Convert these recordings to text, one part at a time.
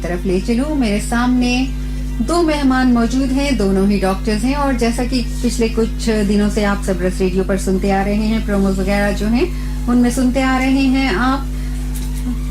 तरफ ले चलूं। मेरे सामने दो मेहमान मौजूद हैं, दोनों ही डॉक्टर्स हैं और जैसा कि पिछले कुछ दिनों से आप सबरस रेडियो पर सुनते आ रहे हैं, प्रोमोज वगैरह जो हैं उनमें सुनते आ रहे हैं, आप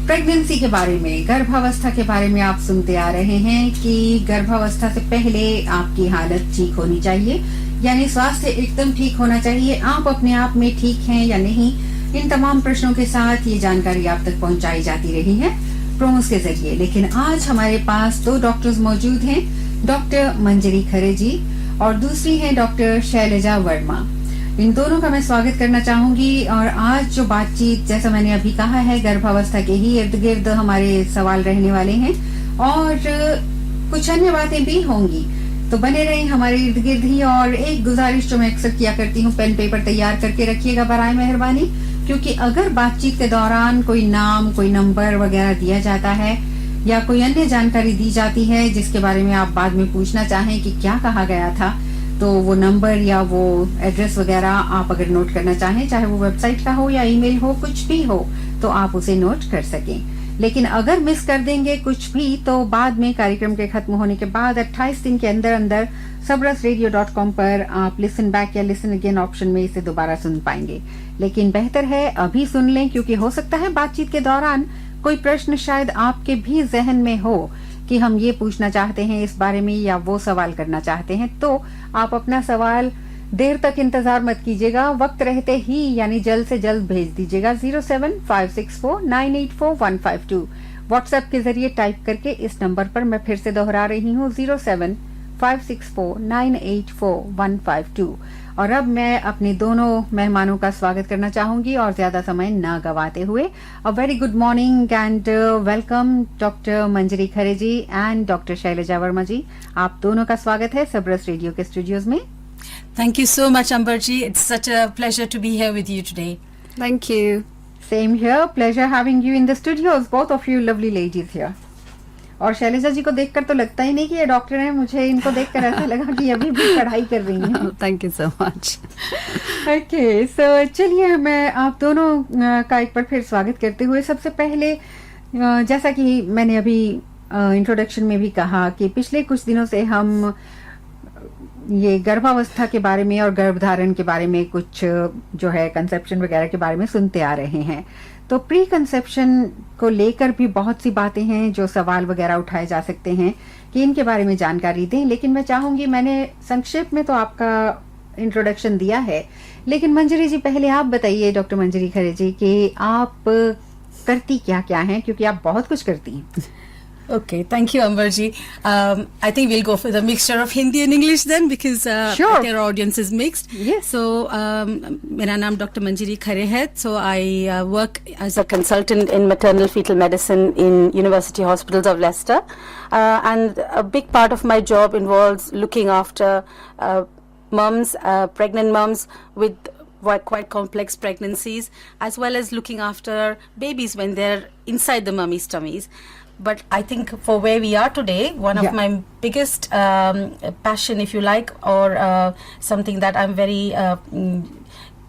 प्रेगनेंसी के बारे में, गर्भावस्था के बारे में आप सुनते आ रहे हैं कि गर्भावस्था से पहले आपकी हालत ठीक होनी चाहिए, यानी स्वास्थ्य एकदम ठीक होना चाहिए, आप अपने आप में ठीक हैं या नहीं। इन तमाम प्रश्नों के साथ ये जानकारी आप तक पहुंचाई जाती रही है प्रोमोस के जरिए। लेकिन आज हमारे पास दो डॉक्टर्स मौजूद हैं, डॉक्टर मंजरी खरे जी और दूसरी है डॉक्टर शैलजा वर्मा। इन दोनों का मैं स्वागत करना चाहूंगी। और आज जो बातचीत, जैसा मैंने अभी कहा है, गर्भावस्था के ही इर्द गिर्द हमारे सवाल रहने वाले हैं और कुछ अन्य बातें भी होंगी, तो बने रहें हमारे इर्द गिर्द ही। और एक गुजारिश जो मैं अक्सर किया करती हूँ, पेन पेपर तैयार करके रखिएगा बराए मेहरबानी, क्योंकि अगर बातचीत के दौरान कोई नाम, कोई नंबर वगैरह दिया जाता है या कोई अन्य जानकारी दी जाती है जिसके बारे में आप बाद में पूछना चाहें कि क्या कहा गया था, तो वो नंबर या वो एड्रेस वगैरह आप अगर नोट करना चाहें, चाहे वो वेबसाइट का हो या ईमेल हो, कुछ भी हो, तो आप उसे नोट कर सकें। लेकिन अगर मिस कर देंगे कुछ भी, तो बाद में कार्यक्रम के खत्म होने के बाद 28 दिन के अंदर अंदर sabrasradio.com पर आप लिसन बैक या लिसन अगेन ऑप्शन में इसे दोबारा सुन पाएंगे। लेकिन बेहतर है अभी सुन लें, क्योंकि हो सकता है बातचीत के दौरान कोई प्रश्न शायद आपके भी जहन में हो कि हम ये पूछना चाहते हैं इस बारे में या वो सवाल करना चाहते हैं, तो आप अपना सवाल देर तक इंतजार मत कीजिएगा, वक्त रहते ही यानी जल्द से जल्द भेज दीजिएगा 07564984152 व्हाट्सएप के जरिए टाइप करके। इस नंबर पर मैं फिर से दोहरा रही हूँ 07564984152। और अब मैं अपने दोनों मेहमानों का स्वागत करना चाहूंगी और ज्यादा समय ना गवाते हुए a very good morning and welcome doctor Manjari Khare ji and doctor Selja Verma ji. आप दोनों का स्वागत है सबरस रेडियो के स्टूडियोज में। Thank you so much, Amberji. It's such a pleasure to be here with you today. Thank you. Same here. Pleasure having you in the studios, both of you lovely ladies here. और शैलजा जी को देखकर तो लगता ही नहीं कि ये doctor हैं, मुझे इनको देखकर ऐसा लगा कि अभी भी पढ़ाई कर रही हैं। Thank you so much. Okay, so चलिए मैं आप दोनों का एक बार फिर स्वागत करते हुए, सबसे पहले जैसा कि मैंने अभी इंट्रोडक्शन में भी कहा कि पिछले कुछ दिनों से हम ये गर्भावस्था के बारे में और गर्भधारण के बारे में कुछ जो है कंसेप्शन वगैरह के बारे में सुनते आ रहे हैं। तो प्री कंसेप्शन को लेकर भी बहुत सी बातें हैं जो सवाल वगैरह उठाए जा सकते हैं कि इनके बारे में जानकारी दें। लेकिन मैं चाहूंगी, मैंने संक्षेप में तो आपका इंट्रोडक्शन दिया है, लेकिन मंजरी जी पहले आप बताइए, डॉक्टर मंजरी खरे जी, कि आप करती क्या क्या हैं, क्योंकि आप बहुत कुछ करती हैं। Okay, thank you, Amberji. I think we'll go for the mixture of Hindi and English then, because Sure. their audience is mixed. Yes. So, मेरा नाम Dr. Manjari Khare है. So, I work as a consultant in maternal fetal medicine in University Hospitals of Leicester. And a big part of my job involves looking after mums, pregnant mums with quite complex pregnancies, as well as looking after babies when they're inside the mummy's tummies. But I think for where we are today, one of my biggest passion, if you like, or something that I'm very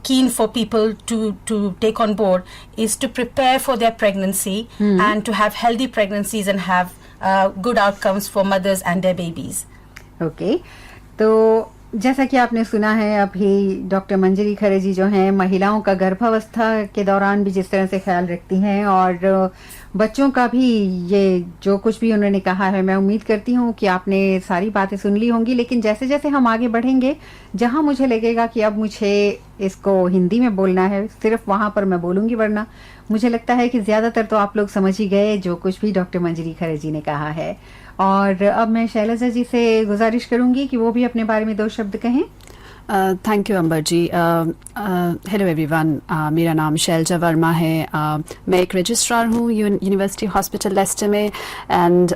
keen for people to take on board, is to prepare for their pregnancy and to have healthy pregnancies and have good outcomes for mothers and their babies. Okay, तो जैसा कि आपने सुना है, अभी doctor Manjari Khare जी जो हैं, महिलाओं का गर्भावस्था के दौरान भी जिस तरह से ख्याल रखती हैं और बच्चों का भी, ये जो कुछ भी उन्होंने कहा है, मैं उम्मीद करती हूँ कि आपने सारी बातें सुन ली होंगी। लेकिन जैसे जैसे हम आगे बढ़ेंगे, जहाँ मुझे लगेगा कि अब मुझे इसको हिंदी में बोलना है, सिर्फ वहाँ पर मैं बोलूँगी, वरना मुझे लगता है कि ज़्यादातर तो आप लोग समझ ही गए जो कुछ भी डॉक्टर मंजरी खरे जी ने कहा है। और अब मैं शैलजा जी से गुजारिश करूँगी कि वो भी अपने बारे में दो शब्द कहें। Thank you Ambar ji. Hello everyone, मेरा नाम शैलजा वर्मा है। मैं एक रजिस्ट्रार हूँ यूनिवर्सिटी हॉस्पिटल लेस्टर में and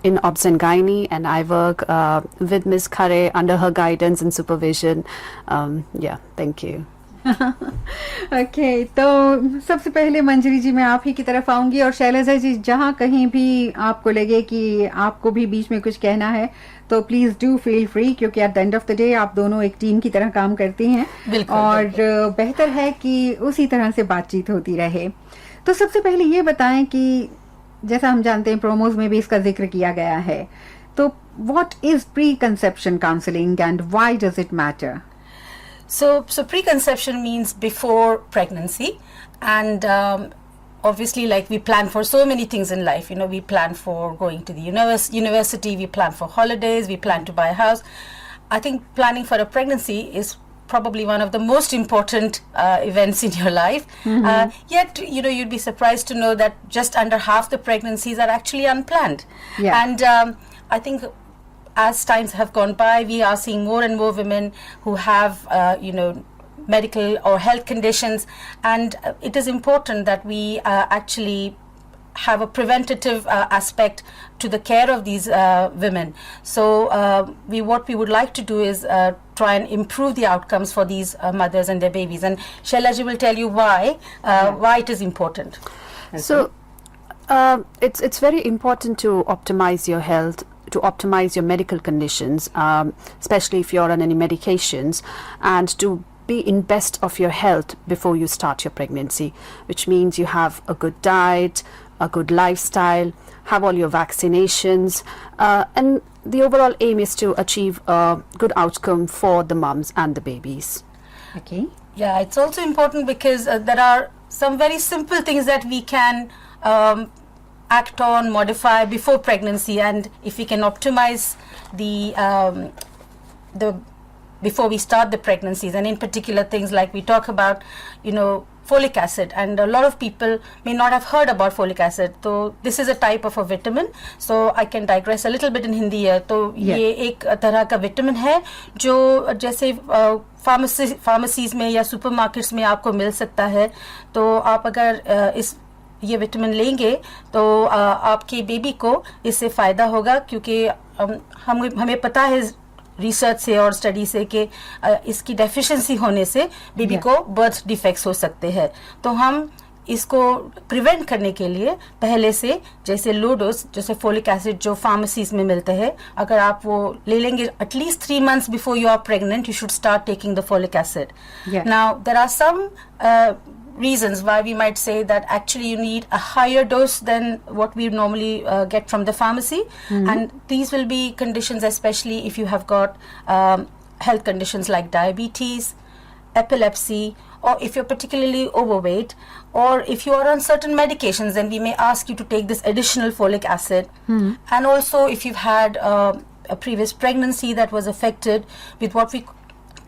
in obs and gynae, and I work with Ms. Khare under her guidance and supervision. Yeah, thank you. Okay, तो सबसे पहले मंजरी जी मैं आप ही की तरफ आऊंगी और शैलजा जी, जहाँ कहीं भी आपको लगे कि आपको भी बीच में कुछ कहना है तो प्लीज डू फील फ्री, क्योंकि at the end of the day आप दोनों एक टीम की तरह काम करती हैं और बेहतर है कि उसी तरह से बातचीत होती रहे। तो सबसे पहले ये बताएं कि जैसा हम जानते हैं प्रोमोज में भी इसका जिक्र किया गया है, तो what is pre conception counselling and why does it matter? So preconception means before pregnancy, and obviously, like, we plan for so many things in life. You know, we plan for going to the university, we plan for holidays, we plan to buy a house. I think planning for a pregnancy is probably one of the most important events in your life. Yet, you know, you'd be surprised to know that just under half the pregnancies are actually unplanned. Yeah. And I think as times have gone by, we are seeing more and more women who have, you know, medical or health conditions, and it is important that we actually have a preventative aspect to the care of these women. So what we would like to do is try and improve the outcomes for these mothers and their babies, and Shailaji will tell you why it is important. So it's very important to optimize your health, to optimize your medical conditions, especially if you're on any medications, and to be in best of your health before you start your pregnancy, which means you have a good diet, a good lifestyle, have all your vaccinations, and the overall aim is to achieve a good outcome for the mums and the babies. Okay. Yeah, it's also important because there are some very simple things that we can act on, modify before pregnancy, and if we can optimize the before we start the pregnancies, and in particular things like we talk about, you know, folic acid, and a lot of people may not have heard about folic acid. So this is a type of a vitamin, so I can digress a little bit in Hindi here. तो ये एक तरह का vitamin है जो जैसे pharmacies में या सुपरमार्केट्स में आपको मिल सकता है, तो आप अगर ये विटामिन लेंगे तो आपके बेबी को इससे फ़ायदा होगा, क्योंकि हमें पता है रिसर्च से और स्टडी से कि इसकी डेफिशिएंसी होने से बेबी को बर्थ डिफेक्ट्स हो सकते हैं। तो हम इसको प्रिवेंट करने के लिए पहले से जैसे लो डोज, जैसे फोलिक एसिड जो फार्मेसीज में मिलते हैं, अगर आप वो ले लेंगे at least 3 months before you are pregnant, you should start taking the folic acid. Now there are some reasons why we might say that actually you need a higher dose than what we normally get from the pharmacy, and these will be conditions especially if you have got health conditions like diabetes, epilepsy, or if you're particularly overweight, or if you are on certain medications, then we may ask you to take this additional folic acid. And also if you've had a previous pregnancy that was affected with what we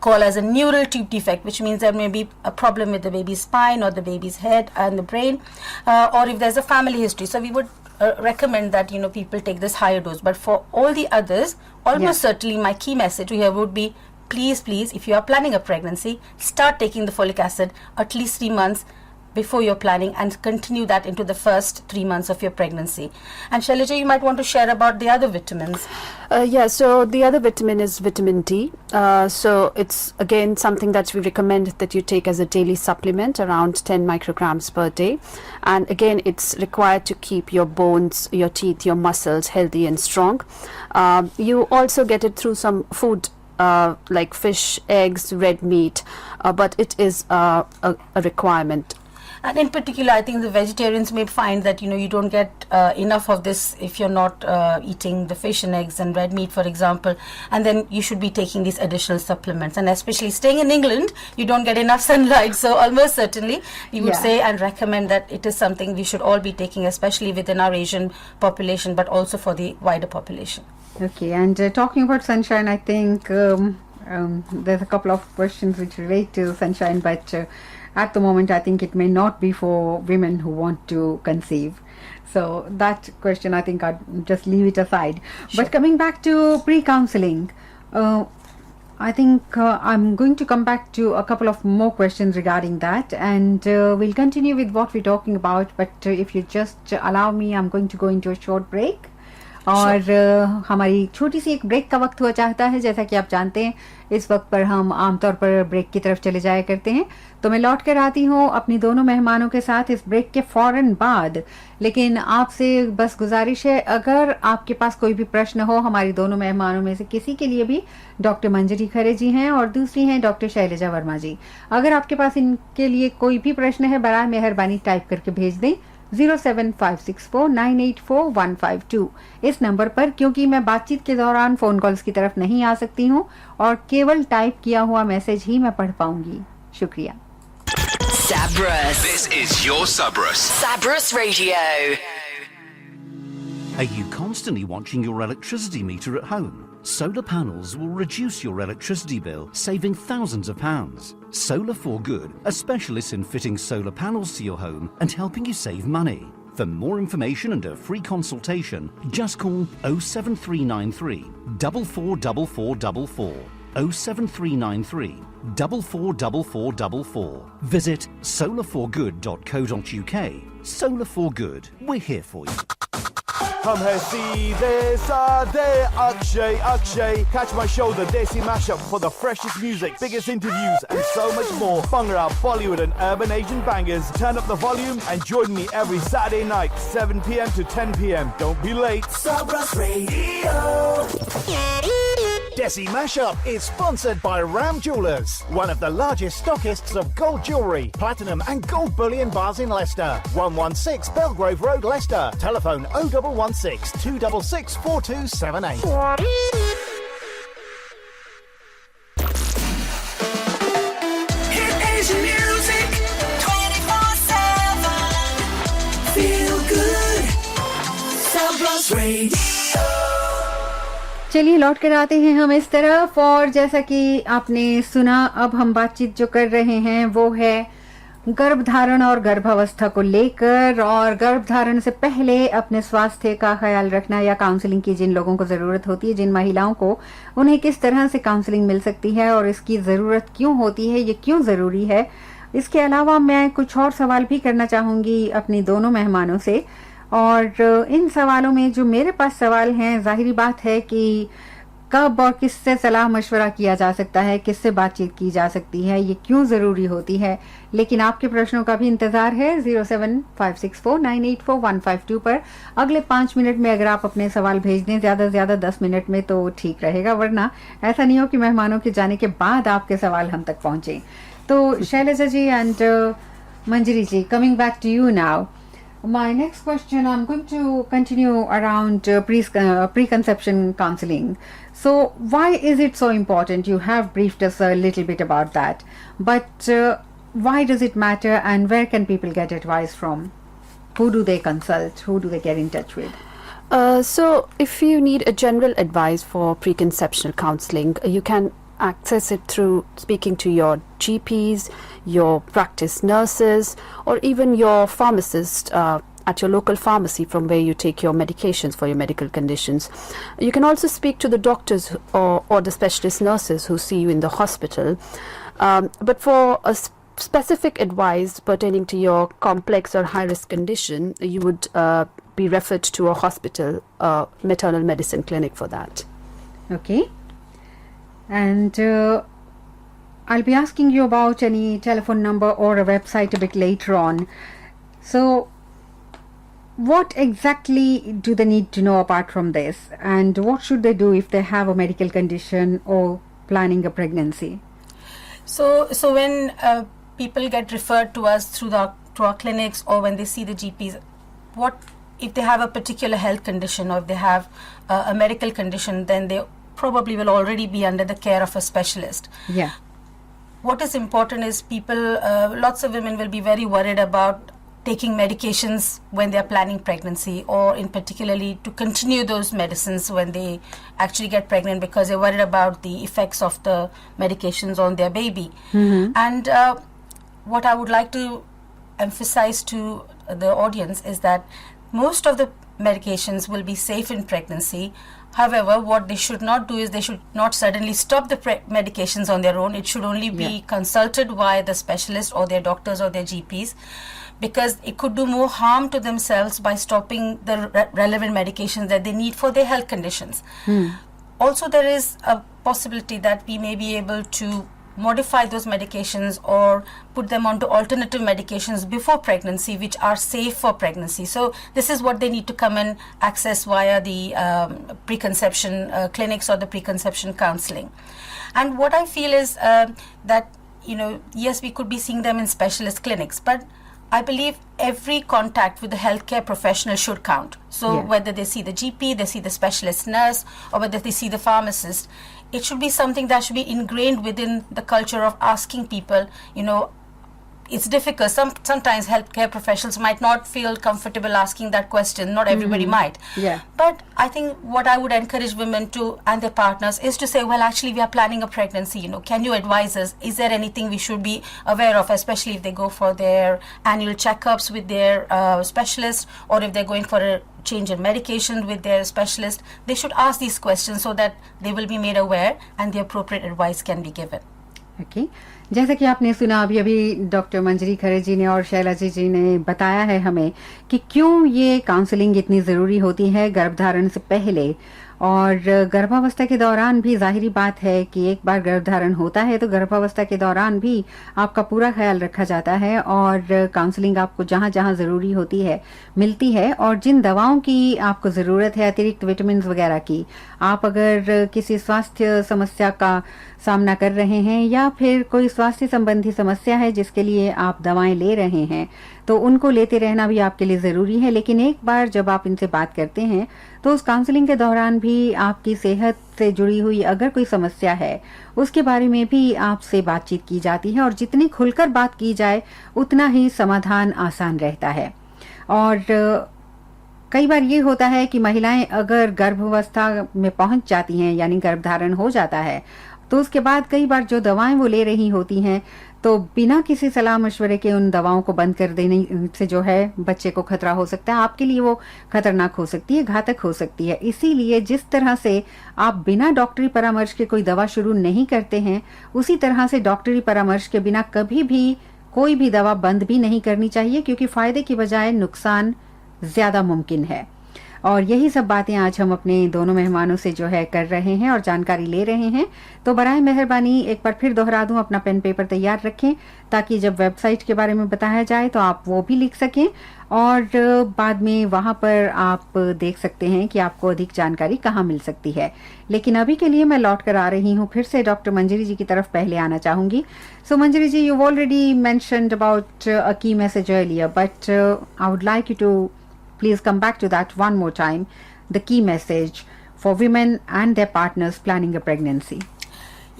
call as a neural tube defect, which means there may be a problem with the baby's spine or the baby's head and the brain, or if there's a family history. So we would recommend that, you know, people take this higher dose. But for all the others, almost certainly my key message here would be, please, if you are planning a pregnancy, start taking the folic acid at least 3 months before you're planning, and continue that into the first 3 months of your pregnancy. And Shailaja, you might want to share about the other vitamins. Yeah, so the other vitamin is vitamin D. So it's again something that we recommend that you take as a daily supplement, around 10 micrograms per day. And again, it's required to keep your bones, your teeth, your muscles healthy and strong. You also get it through some food like fish, eggs, red meat, but it is a requirement. And in particular, I think the vegetarians may find that, you know, you don't get enough of this if you're not eating the fish and eggs and red meat, for example, and then you should be taking these additional supplements. And especially staying in England, you don't get enough sunlight, so almost certainly we would say and recommend that it is something we should all be taking, especially within our Asian population, but also for the wider population. Okay, and talking about sunshine, I think there's a couple of questions which relate to sunshine, but at the moment I think it may not be for women who want to conceive. So that question I think I'd just leave it aside. Sure. But coming back to pre-counseling, I think I'm going to come back to a couple of more questions regarding that, and we'll continue with what we're talking about, but if you just allow me, I'm going to go into a short break. और हमारी छोटी सी एक break का वक्त हुआ चाहता है। जैसा कि आप जानते हैं इस वक्त पर हम आमतौर पर ब्रेक की तरफ चले जाया करते हैं, तो मैं लौट कर आती हूँ अपनी दोनों मेहमानों के साथ इस ब्रेक के फौरन बाद। लेकिन आपसे बस गुजारिश है, अगर आपके पास कोई भी प्रश्न हो, हमारी दोनों मेहमानों में से किसी के लिए भी, डॉक्टर मंजरी खरे जी हैं और दूसरी हैं डॉक्टर शैलजा वर्मा जी, अगर आपके पास इनके लिए कोई भी प्रश्न है, बराए मेहरबानी टाइप करके भेज दें 07564984152 इस नंबर पर, क्योंकि मैं बातचीत के दौरान फोन कॉल्स की तरफ नहीं आ सकती हूँ और केवल टाइप किया हुआ मैसेज ही मैं पढ़ पाऊंगी। शुक्रिया। Sabras. This is your Subrus. Sabras Radio. Are you constantly watching your electricity meter at home? Solar panels will reduce your electricity bill, saving thousands of pounds. Solar for Good are specialists in fitting solar panels to your home and helping you save money. For more information and a free consultation, just call 07393 444444. 07393 444444. Visit solarforgood.co.uk. Solar for Good. We're here for you. Come here, seedhe saadhe Akshay. Catch my show, The Desi Mashup, for the freshest music, biggest interviews, and so much more. Bhangra, Bollywood, and urban Asian bangers. Turn up the volume and join me every Saturday night, 7 p.m. to 10 p.m. Don't be late. Sabras Radio. Desi Mashup is sponsored by Ram Jewellers, one of the largest stockists of gold jewellery, platinum and gold bullion bars in Leicester. 116 Belgrave Road, Leicester. Telephone 0116 266 4278. Hit Asian music 24/7. Feel good. Sabras Radio. चलिए लौट कर आते हैं हम इस तरफ, और जैसा कि आपने सुना, अब हम बातचीत जो कर रहे हैं वो है गर्भधारण और गर्भावस्था को लेकर, और गर्भधारण से पहले अपने स्वास्थ्य का ख्याल रखना या काउंसलिंग की जिन लोगों को जरूरत होती है, जिन महिलाओं को, उन्हें किस तरह से काउंसलिंग मिल सकती है और इसकी जरूरत क्यों होती है, ये क्यों जरूरी है। इसके अलावा मैं कुछ और सवाल भी करना चाहूंगी अपनी दोनों मेहमानों से, और इन सवालों में जो मेरे पास सवाल हैं, जाहिर बात है कि कब और किससे सलाह मशवरा किया जा सकता है, किससे बातचीत की जा सकती है, ये क्यों ज़रूरी होती है, लेकिन आपके प्रश्नों का भी इंतज़ार है 07564984152 पर। अगले 5 मिनट में अगर आप अपने सवाल भेज दें, ज़्यादा से ज़्यादा 10 मिनट में तो ठीक रहेगा, वरना ऐसा नहीं हो कि मेहमानों के जाने के बाद आपके सवाल हम तक पहुँचें। तो Shailja ji and Manjari ji, coming back to you now. My next question, I'm going to continue around preconception counseling. So why is it so important? You have briefed us a little bit about that, but why does it matter, and where can people get advice from? Who do they consult? Who do they get in touch with? So if you need a general advice for preconceptional counseling, you can access it through speaking to your GPs, your practice nurses, or even your pharmacist at your local pharmacy from where you take your medications for your medical conditions. You can also speak to the doctors or the specialist nurses who see you in the hospital. But for a specific advice pertaining to your complex or high-risk condition, you would be referred to a hospital, maternal medicine clinic for that. Okay. And I'll be asking you about any telephone number or a website a bit later on. So what exactly do they need to know apart from this, and what should they do if they have a medical condition or planning a pregnancy? So when people get referred to us to our clinics, or when they see the GPs, what if they have a particular health condition, or if they have a medical condition, then they probably will already be under the care of a specialist. Yeah. What is important is people, lots of women will be very worried about taking medications when they are planning pregnancy, or in particularly to continue those medicines when they actually get pregnant, because they're worried about the effects of the medications on their baby. Mm-hmm. And what I would like to emphasize to the audience is that most of the medications will be safe in pregnancy. However, what they should not do is they should not suddenly stop the medications on their own. It should only be consulted by the specialist or their doctors or their GPs, because it could do more harm to themselves by stopping the relevant medications that they need for their health conditions. Also, there is a possibility that we may be able to modify those medications or put them onto alternative medications before pregnancy, which are safe for pregnancy. So this is what they need to come and access via the preconception clinics or the preconception counseling. And what I feel is that, yes, we could be seeing them in specialist clinics, but I believe every contact with the healthcare professional should count. So Yeah. whether they see the GP, they see the specialist nurse, or whether they see the pharmacist, it should be something that should be ingrained within the culture of asking people, you know, it's difficult. Sometimes healthcare professionals might not feel comfortable asking that question. Not everybody might. Yeah. But I think what I would encourage women to and their partners is to say, well, actually, we are planning a pregnancy. You know, can you advise us? Is there anything we should be aware of, especially if they go for their annual checkups with their specialist, or if they're going for a change in medication with their specialist? They should ask these questions so that they will be made aware and the appropriate advice can be given. Okay जैसा कि आपने सुना अभी अभी doctor Manjari Khare जी ने और शैलजा जी ने बताया है हमें कि क्यों ये काउंसलिंग इतनी ज़रूरी होती है गर्भधारण से पहले और गर्भावस्था के दौरान भी। जाहिरी बात है कि एक बार गर्भधारण होता है तो गर्भावस्था के दौरान भी आपका पूरा ख्याल रखा जाता है और काउंसलिंग आपको जहां जहां ज़रूरी होती है मिलती है। और जिन दवाओं की आपको ज़रूरत है, अतिरिक्त विटामिन वगैरह की, आप अगर किसी स्वास्थ्य समस्या का सामना कर रहे हैं या फिर कोई स्वास्थ्य संबंधी समस्या है जिसके लिए आप दवाएं ले रहे हैं, तो उनको लेते रहना भी आपके लिए ज़रूरी है। लेकिन एक बार जब आप इनसे बात करते हैं तो उस काउंसलिंग के दौरान भी आपकी सेहत से जुड़ी हुई अगर कोई समस्या है उसके बारे में भी आपसे बातचीत की जाती है और जितनी खुलकर बात की जाए उतना ही समाधान आसान रहता है। और कई बार ये होता है कि महिलाएं अगर गर्भावस्था में पहुंच जाती हैं यानी गर्भधारण हो जाता है तो उसके बाद कई बार जो दवाएं वो ले रही होती हैं तो बिना किसी सलाह मशवरे के उन दवाओं को बंद कर देने से जो है बच्चे को खतरा हो सकता है, आपके लिए वो खतरनाक हो सकती है, घातक हो सकती है। इसीलिए जिस तरह से आप बिना डॉक्टरी परामर्श के कोई दवा शुरू नहीं करते हैं उसी तरह से डॉक्टरी परामर्श के बिना कभी भी कोई भी दवा बंद भी नहीं करनी चाहिए, क्योंकि फायदे की बजाय नुकसान ज्यादा मुमकिन है। और यही सब बातें आज हम अपने दोनों मेहमानों से जो है कर रहे हैं और जानकारी ले रहे हैं। तो बराए मेहरबानी एक बार फिर दोहरा दूं, अपना पेन पेपर तैयार रखें ताकि जब वेबसाइट के बारे में बताया जाए तो आप वो भी लिख सकें और बाद में वहां पर आप देख सकते हैं कि आपको अधिक जानकारी कहाँ मिल सकती है। लेकिन अभी के लिए मैं लौट कर आ रही हूँ फिर से डॉक्टर मंजरी जी की तरफ पहले आना चाहूंगी। So Manjari ji, you already mentioned about a key message earlier, but I would like you to please come back to that one more time, the key message for women and their partners planning a pregnancy.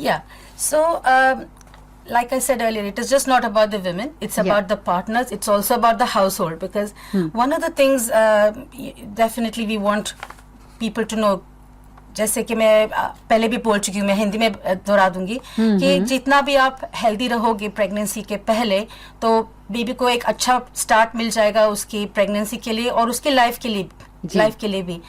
Yeah, so like I said earlier, it is just not about the women, it's about the partners, it's also about the household, because one of the things definitely we want people to know, जैसे कि मैं पहले भी बोल चुकी हूँ, मैं हिंदी में दोहरा दूंगी कि जितना भी आप हेल्दी रहोगे प्रेगनेंसी के पहले तो बेबी को एक अच्छा स्टार्ट मिल जाएगा उसकी प्रेगनेंसी के लिए और उसकी लाइफ के लिए भी।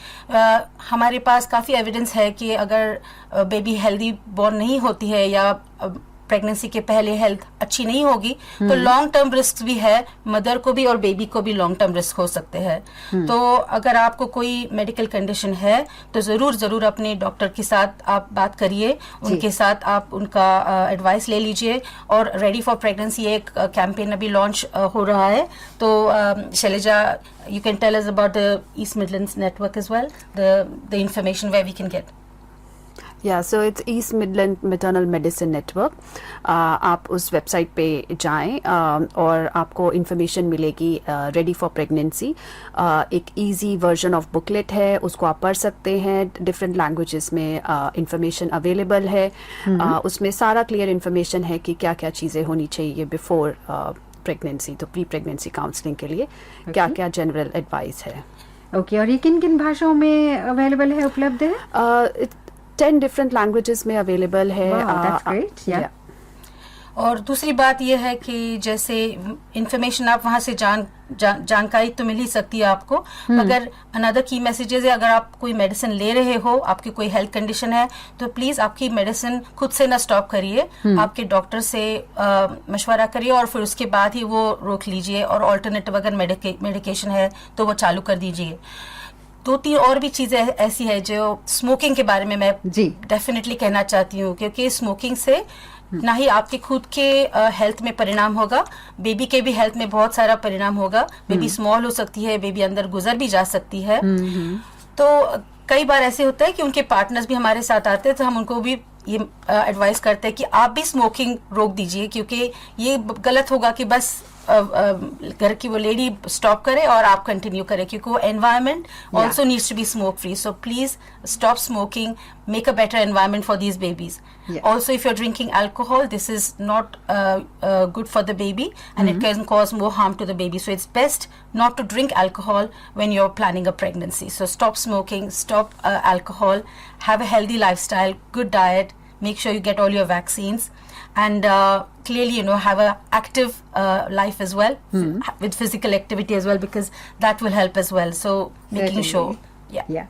हमारे पास काफ़ी एविडेंस है कि अगर बेबी हेल्दी बॉर्न नहीं होती है या प्रेगनेंसी के पहले हेल्थ अच्छी नहीं होगी तो लॉन्ग टर्म रिस्क भी है, मदर को भी और बेबी को भी लॉन्ग टर्म रिस्क हो सकते हैं। तो अगर आपको कोई मेडिकल कंडीशन है तो ज़रूर अपने डॉक्टर के साथ आप बात करिए, उनके साथ आप उनका एडवाइस ले लीजिए। और रेडी फॉर प्रेगनेंसी एक कैंपेन अभी लॉन्च हो रहा है, तो Selja, you can tell us about the East Midlands network as well, the information where we can get. Yeah, so it's East Midland Maternal Medicine Network. आप उस वेबसाइट पे जाएं और आपको इन्फॉर्मेशन मिलेगी रेडी फॉर प्रेगनेंसी। एक इजी वर्जन ऑफ बुकलेट है, उसको आप पढ़ सकते हैं। डिफरेंट लैंग्वेजेस में इंफॉर्मेशन अवेलेबल है। उसमें सारा क्लियर इन्फॉर्मेशन है कि क्या क्या चीज़ें होनी चाहिए बिफोर प्रेगनेंसी, तो प्री प्रेगनेंसी काउंसलिंग के लिए क्या क्या जनरल एडवाइस है। ओके, और ये किन किन भाषाओं में अवेलेबल है, उपलब्ध है? 10 डिफरेंट लैंग्वेजेस में अवेलेबल है। That's great, yeah. और दूसरी बात यह है कि जैसे इंफॉर्मेशन आप वहाँ से जानकारी तो मिल ही सकती है आपको, मगर अनदर की मैसेजेस है, अगर आप कोई मेडिसिन ले रहे हो, आपकी कोई हेल्थ कंडीशन है, तो प्लीज आपकी मेडिसिन खुद से ना स्टॉप करिए, आपके डॉक्टर से मशवरा करिए और फिर उसके बाद ही वो रोक लीजिए। और ऑल्टरनेटिव अगर मेडिकेशन है तो वो चालू कर दीजिए। 2-3 और भी चीजें ऐसी है जो स्मोकिंग के बारे में मैं डेफिनेटली कहना चाहती हूँ, क्योंकि स्मोकिंग से ना ही आपके खुद के हेल्थ में परिणाम होगा, बेबी के भी हेल्थ में बहुत सारा परिणाम होगा। बेबी स्मॉल हो सकती है, बेबी अंदर गुजर भी जा सकती है। तो कई बार ऐसे होता है कि उनके पार्टनर्स भी हमारे साथ आते हैं, तो हम उनको भी ये एडवाइस करते हैं कि आप भी स्मोकिंग रोक दीजिए, क्योंकि ये गलत होगा कि बस घर की वो लेडी स्टॉप करे और आप कंटिन्यू करें, क्योंकि वो environment also needs to be smoke free. So please stop smoking, make a better environment for these babies. Yeah. Also, if you're drinking alcohol, this is not good for the baby, and it can cause more harm to the baby. So it's best not to drink alcohol when you're planning a pregnancy. So stop smoking, stop alcohol, have a healthy lifestyle, good diet, make sure you get all your vaccines, and clearly, have a active life as well, with physical activity as well, because that will help as well. So making sure, या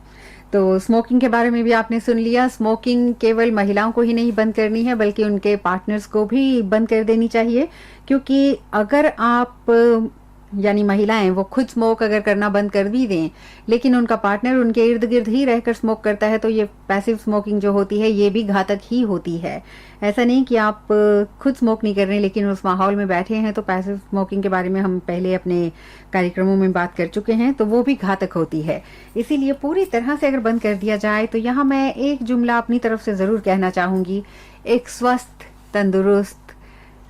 तो smoking के बारे में भी आपने सुन लिया. Smoking केवल महिलाओं को ही नहीं बंद करनी है, बल्कि उनके पार्टनर्स को भी बंद कर देनी चाहिए. क्योंकि अगर आप यानी महिलाएं वो खुद स्मोक अगर करना बंद कर भी दें, लेकिन उनका पार्टनर उनके इर्द गिर्द ही रहकर स्मोक करता है, तो ये पैसिव स्मोकिंग जो होती है ये भी घातक ही होती है. ऐसा नहीं कि आप खुद स्मोक नहीं कर रहे हैं लेकिन उस माहौल में बैठे हैं. तो पैसिव स्मोकिंग के बारे में हम पहले अपने कार्यक्रमों में बात कर चुके हैं, तो वो भी घातक होती है. इसीलिए पूरी तरह से अगर बंद कर दिया जाए, तो यहाँ मैं एक जुमला अपनी तरफ से जरूर कहना चाहूंगी. एक स्वस्थ, तंदुरुस्त,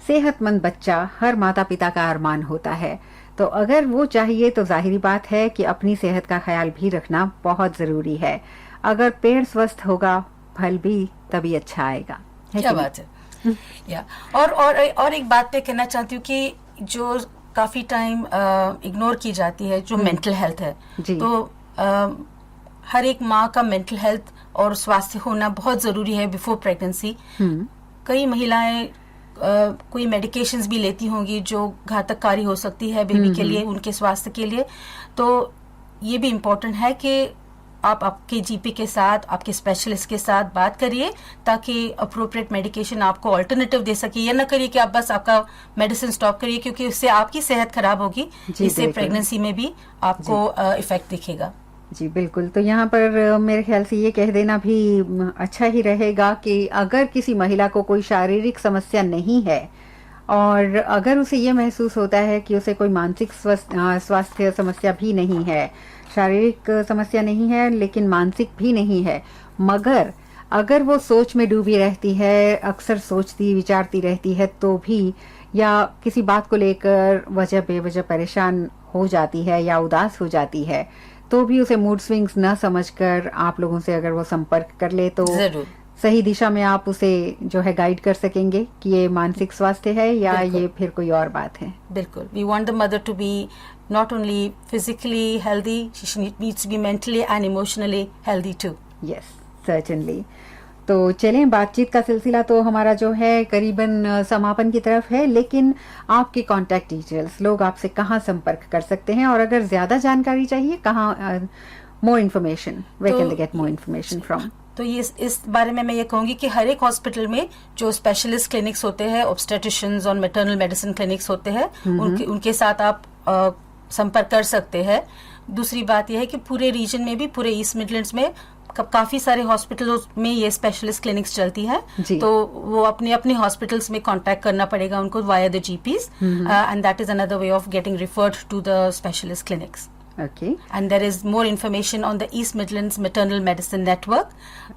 सेहतमंद बच्चा हर माता पिता का अरमान होता है. तो अगर वो चाहिए तो जाहिर बात है कि अपनी सेहत का ख्याल भी रखना बहुत जरूरी है. अगर पेड़ स्वस्थ होगा, फल भी तभी अच्छा आएगा. क्या बात है. या और एक बात मैं कहना चाहती हूँ कि जो काफी टाइम इग्नोर की जाती है, जो मेंटल हेल्थ है. तो हर एक माँ का मेंटल हेल्थ और स्वास्थ्य होना बहुत जरूरी है बिफोर प्रेगनेंसी. कई महिलाएं कोई मेडिकेशंस भी लेती होंगी जो घातककारी हो सकती है बेबी के लिए, उनके स्वास्थ्य के लिए. तो ये भी इम्पोर्टेंट है कि आप आपके जीपी के साथ, आपके स्पेशलिस्ट के साथ बात करिए, ताकि अप्रोप्रिएट मेडिकेशन आपको अल्टरनेटिव दे सके. ये ना करिए कि आप बस आपका मेडिसिन स्टॉप करिए, क्योंकि उससे आपकी सेहत खराब होगी, इससे प्रेगनेंसी में भी आपको इफेक्ट दिखेगा. जी बिल्कुल. तो यहाँ पर मेरे ख्याल से ये कह देना भी अच्छा ही रहेगा कि अगर किसी महिला को कोई शारीरिक समस्या नहीं है और अगर उसे ये महसूस होता है कि उसे कोई मानसिक स्वास्थ्य समस्या भी नहीं है, शारीरिक समस्या नहीं है लेकिन मानसिक भी नहीं है, मगर अगर वो सोच में डूबी रहती है, अक्सर सोचती विचारती रहती है, तो भी या किसी बात को लेकर वजह बेवजह परेशान हो जाती है या उदास हो जाती है, तो भी उसे मूड स्विंग्स न समझकर आप लोगों से अगर वो संपर्क कर ले, तो सही दिशा में आप उसे जो है गाइड कर सकेंगे कि ये मानसिक स्वास्थ्य है या ये फिर कोई और बात है. बिल्कुल. We want the mother to be not only physically healthy, she needs to be mentally and emotionally healthy too. Yes, certainly. तो चलें, बातचीत का सिलसिला तो हमारा जो है करीबन समापन की तरफ है, लेकिन आपके कांटेक्ट डिटेल्स, लोग आपसे कहाँ संपर्क कर सकते हैं, और अगर ज्यादा जानकारी चाहिए कहाँ more information, where can they get more information from? तो ये इस बारे में मैं ये कहूंगी कि हर एक हॉस्पिटल में जो स्पेशलिस्ट क्लिनिक्स होते हैं, ऑब्स्टेट्रिशियंस और मैटरनल मेडिसिन क्लिनिक्स होते हैं, उनके साथ आप संपर्क कर सकते हैं. दूसरी बात यह है कि पूरे रीजन में भी, पूरे ईस्ट मिडलैंड्स में काफी सारे हॉस्पिटलों में ये स्पेशलिस्ट क्लिनिक्स चलती हैं. तो वो अपने अपने हॉस्पिटल्स में कांटेक्ट करना पड़ेगा उनको via the GPs, and that is another way of getting referred to the specialist clinics. Okay. And there is more information on the East Midlands Maternal Medicine Network.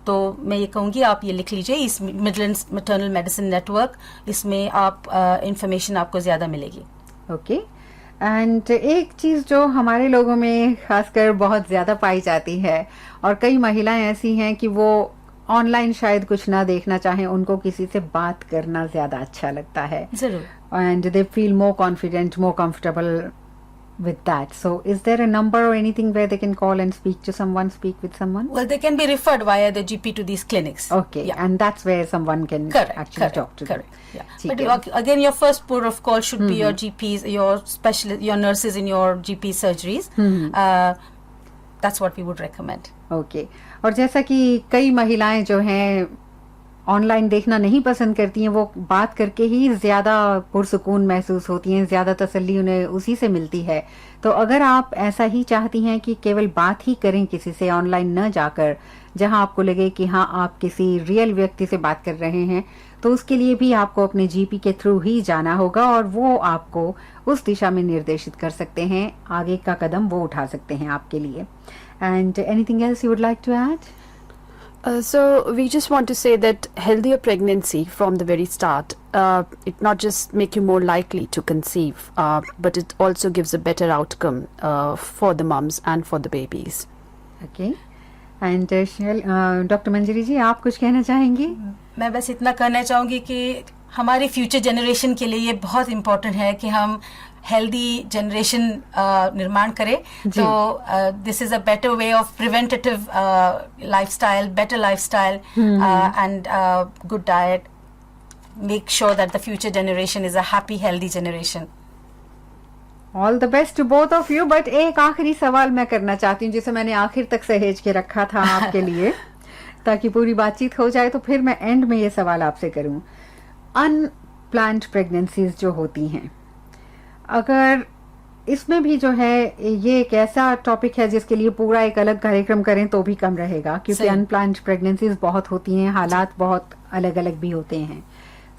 तो मैं ये कहूँगी आप ये लिख लीजिए, East Midlands Maternal Medicine Network. इसमें आप information आपको ज्यादा मिलेगी. Okay. एंड एक चीज जो हमारे लोगों में खासकर बहुत ज्यादा पाई जाती है, और कई महिलाएं ऐसी हैं कि वो ऑनलाइन शायद कुछ ना देखना चाहें, उनको किसी से बात करना ज्यादा अच्छा लगता है. जरूर. And they feel more confident, more comfortable with that. So is there a number or anything where they can call and speak to someone, speak with someone? Well, they can be referred via the GP to these clinics. Okay. Yeah. And that's where someone can actually talk to them. Yeah. But again, your first port of call should be your GPs, your specialist, your nurses in your GP surgeries. That's what we would recommend. Okay. और जैसा कि कई महिलाएं जो हैं online देखना नहीं पसंद करती हैं, वो बात करके ही ज्यादा पुरसुकून महसूस होती हैं, ज्यादा तसल्ली उन्हें उसी से मिलती है. तो अगर आप ऐसा ही चाहती हैं कि केवल बात ही करें किसी से, ऑनलाइन न जाकर, जहां आपको लगे कि हाँ आप किसी रियल व्यक्ति से बात कर रहे हैं, तो उसके लिए भी आपको अपने जीपी के थ्रू ही जाना होगा, और वो आपको उस दिशा में निर्देशित कर सकते हैं, आगे का कदम वो उठा सकते हैं आपके लिए. And anything else you would like to add? So we just want to say that healthier pregnancy from the very start, it not just make you more likely to conceive, but it also gives a better outcome for the mums and for the babies. Okay and doctor Manjari ji, आप कुछ कहना चाहेंगी? मैं बस इतना कहना चाहूंगी कि हमारी फ्यूचर जनरेशन के लिए ये बहुत इम्पोर्टेंट है कि हम हेल्दी जनरेशन निर्माण करें. तो this is a better way of preventative lifestyle, better lifestyle and good diet. Make sure that the future generation is a happy healthy generation. All the best to both of you. But एक आखिरी सवाल मैं करना चाहती हूँ जिसे मैंने आखिर तक सहेज के रखा था आपके लिए ताकि पूरी बातचीत हो जाए. तो फिर मैं एंड में ये सवाल आपसे करूँ. अनप्लान्ड प्रेगनेंसीज जो होती हैं, अगर इसमें भी जो है ये एक ऐसा टॉपिक है जिसके लिए पूरा एक अलग कार्यक्रम करें तो भी कम रहेगा, क्योंकि अनप्लान्ड प्रेगनेंसीज बहुत होती हैं, हालात बहुत अलग अलग भी होते हैं.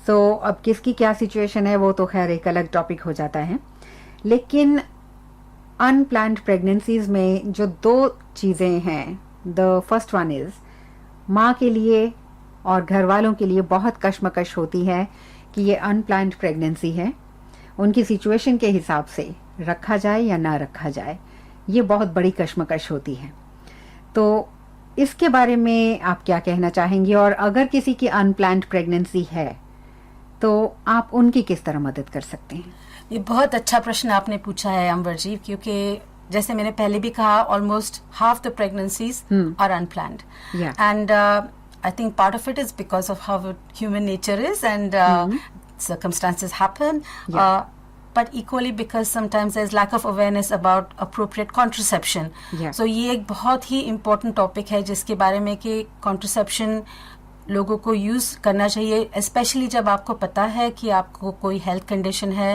सो अब किसकी क्या सिचुएशन है वो तो खैर एक अलग टॉपिक हो जाता है. लेकिन अनप्लान्ड प्रेगनेंसीज में जो 2 चीज़ें हैं, द फर्स्ट वन इज माँ के लिए और घर वालों के लिए बहुत कश्मकश होती है कि ये अनप्लान्ड प्रेगनेंसी है, उनकी सिचुएशन के हिसाब से रखा जाए या ना रखा जाए. ये बहुत बड़ी कश्मकश होती है. तो इसके बारे में आप क्या कहना चाहेंगी? और अगर किसी की अनप्लान्ड प्रेगनेंसी है तो आप उनकी किस तरह मदद कर सकते हैं? ये बहुत अच्छा प्रश्न आपने पूछा है अंबर जी, क्योंकि जैसे मैंने पहले भी कहा, almost half the pregnancies are unplanned. And I think part of it is because of how human nature is, and circumstances happen. But equally because sometimes there's lack of awareness about appropriate contraception. So ये एक बहुत ही important topic है जिसके बारे में कि contraception लोगों को यूज करना चाहिए, स्पेशली जब आपको पता है कि आपको कोई हेल्थ कंडीशन है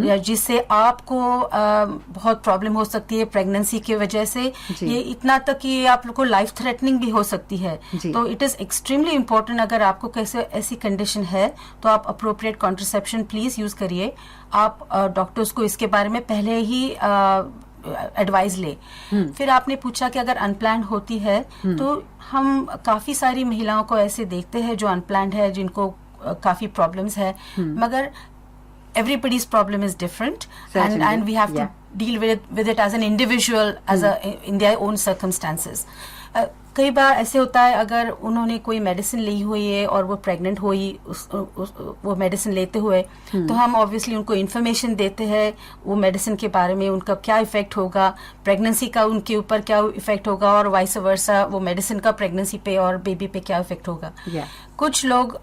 या जिससे आपको बहुत प्रॉब्लम हो सकती है प्रेगनेंसी की वजह से. ये इतना तक कि आप लोग को लाइफ थ्रेटनिंग भी हो सकती है. तो इट इज एक्सट्रीमली इम्पोर्टेंट, अगर आपको कैसे ऐसी कंडीशन है तो आप अप्रोप्रिएट कॉन्ट्रासेप्शन प्लीज यूज करिए. आप डॉक्टर्स को इसके बारे में पहले ही एडवाइस ले. फिर आपने पूछा कि अगर अनप्लान्ड होती है तो हम काफी सारी महिलाओं को ऐसे देखते हैं जो अनप्लान्ड है, जिनको काफी प्रॉब्लम्स है, मगर everybody's problem is different, and we have to deal with it as an individual, as in their own circumstances. कई बार ऐसे होता है अगर उन्होंने कोई मेडिसिन ली हुई है और वो प्रेग्नेंट हुई वो मेडिसिन लेते हुए, तो हम ऑब्वियसली उनको इन्फॉर्मेशन देते हैं वो मेडिसिन के बारे में, उनका क्या इफेक्ट होगा, प्रेगनेंसी का उनके ऊपर क्या इफेक्ट होगा, और वाइस वर्सा वो मेडिसिन का प्रेगनेंसी पे और बेबी पे क्या इफेक्ट होगा. कुछ लोग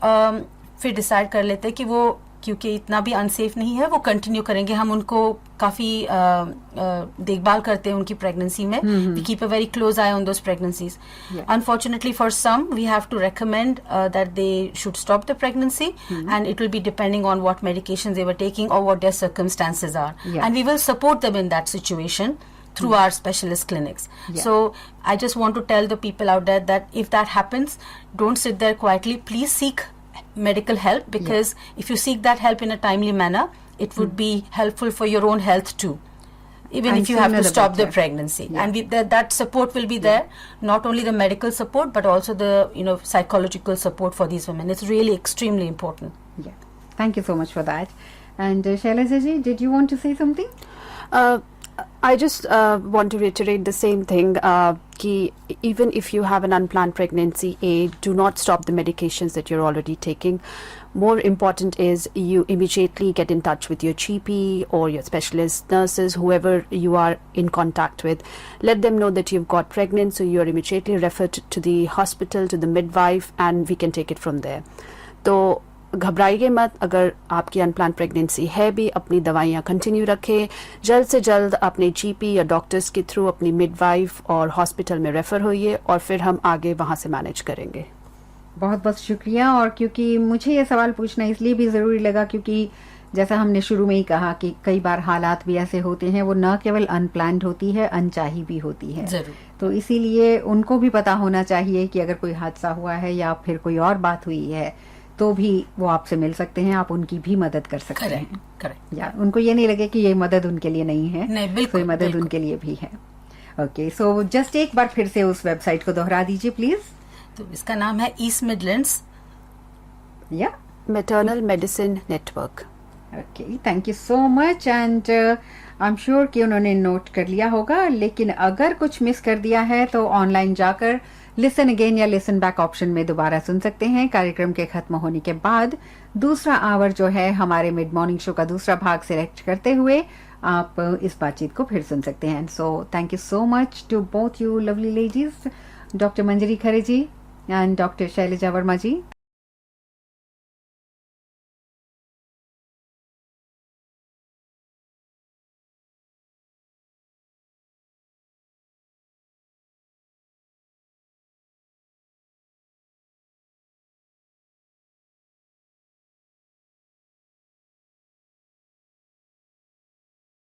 फिर डिसाइड कर लेते हैं कि वो क्योंकि इतना भी अनसेफ नहीं है वो कंटिन्यू करेंगे. हम उनको काफी देखभाल करते हैं उनकी प्रेगनेंसी में. We keep a very close eye on those pregnancies. Unfortunately for some we have to recommend that they should stop the pregnancy, and it will be depending on what medications they were taking or what their circumstances are, and we will support them in that situation through our specialist clinics. So I just want to tell the people out there that if that happens, don't sit there quietly, please seek medical help, because if you seek that help in a timely manner, it would be helpful for your own health too, even if you have to stop the pregnancy. And that support will be there, not only the medical support but also the psychological support for these women. It's really extremely important. Thank you so much for that. And Shailaja ji, did you want to say something? I just want to reiterate the same thing, कि even if you have an unplanned pregnancy, do not stop the medications that you're already taking. More important is you immediately get in touch with your GP or your specialist nurses, whoever you are in contact with. Let them know that you've got pregnant, so you're immediately referred to the hospital, to the midwife, and we can take it from there. तो घबराइए मत. अगर आपकी unplanned pregnancy है भी, अपनी दवाइयाँ continue रखें. जल्द से जल्द अपने जीपी या डॉक्टर्स के थ्रू अपनी मिडवाइफ और हॉस्पिटल में रेफर होइए, और फिर हम आगे वहाँ से मैनेज करेंगे. बहुत बहुत शुक्रिया. और क्योंकि मुझे ये सवाल पूछना इसलिए भी ज़रूरी लगा क्योंकि जैसा हमने शुरू में ही कहा कि कई बार हालात भी ऐसे होते हैं, वो न केवल अनप्लान्ड होती है, अनचाही भी होती है. जरूर. तो इसीलिए उनको भी पता होना चाहिए कि अगर कोई हादसा हुआ है या फिर कोई और बात हुई है तो भी वो आपसे मिल सकते हैं, आप उनकी भी मदद कर सकते हैं. करेक्ट. या उनको ये नहीं लगे कि ये मदद उनके लिए नहीं है. नहीं, बिल्कुल, कोई मदद बिल्कुल. उनके लिए भी है. ओके, सो जस्ट एक बार फिर से उस वेबसाइट को दोहरा दीजिए प्लीज. तो इसका नाम है ईस्ट मिडलैंड्स या Maternal Medicine Network. Okay, thank you so much and I am sure कि उन्होंने नोट कर लिया होगा, लेकिन अगर कुछ मिस कर दिया है तो ऑनलाइन जाकर लिसन अगेन या लिसन बैक ऑप्शन में दोबारा सुन सकते हैं। कार्यक्रम के खत्म होने के बाद दूसरा आवर जो है हमारे मिड मॉर्निंग शो का दूसरा भाग सिलेक्ट करते हुए आप इस बातचीत को फिर सुन सकते हैं। So thank you so much to both you lovely ladies, doctor Manjari Khare ji and doctor Selja Verma ji.